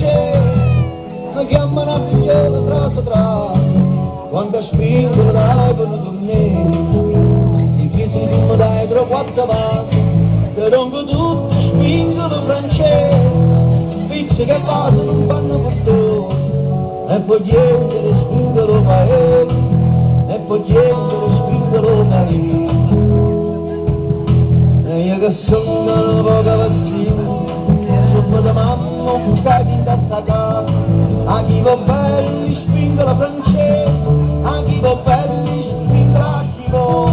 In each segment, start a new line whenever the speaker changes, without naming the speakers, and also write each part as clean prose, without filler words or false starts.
francese, mi chiamano a figliola tra, quando spingo dai per tornare, i piedi di mi dai tra quattro passi, te ronco tutto, spingo da francese, pizze che vado non fanno portone, e poi dietro le spingo lo paese, e poi dietro le spingo lo paese. E io che sono una poca vacina, sono da mamma bucati in testa casa, a chi va belli spingo la francese, a chi va belli spingo la chilo.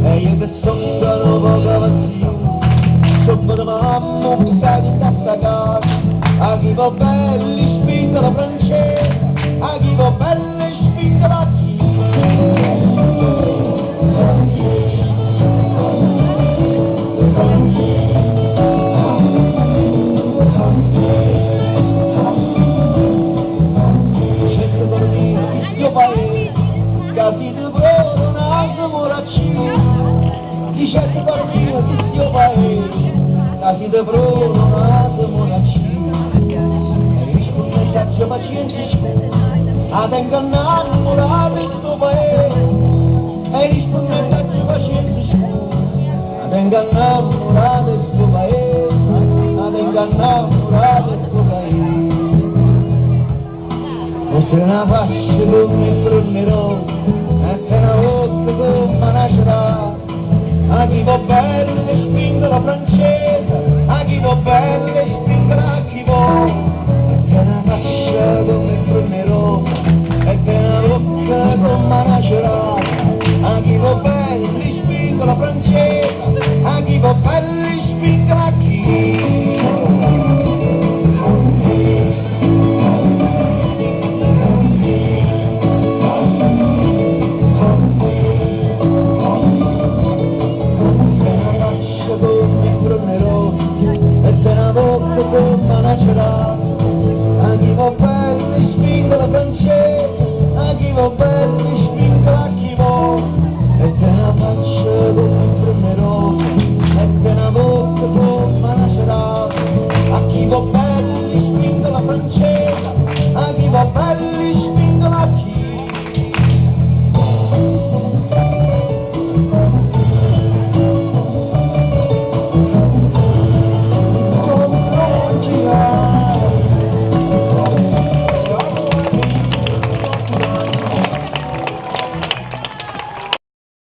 E io che sono una poca vacina, sono da mamma bucati in testa casa, a chi va belli spingo la francese, a chi va belli spingo la chilo. Casi de broro na moratina, dicette barbino di zio paese, casi de broro na moratina, e risponde caccia pazienza ad ingannare sto paese, e risponde caccia pazienza ad ingannare sto paese, ad ingannare sto paese. Se una faccia come prenderò, e se una volta come nascerà, a chi va bene spingo la francese, a chi va bene spingo la chi va. E se una faccia come prenderò, e se una volta come nascerà, a chi va bene spingo la francese, a chi va bene spingo la chi. A chi va bene spingo la francese, a chi va bene spingo la chi va, e te una faccia come prenderò, e te una bocca come nascerà. A chi va bene spingo la francese, a chi va bene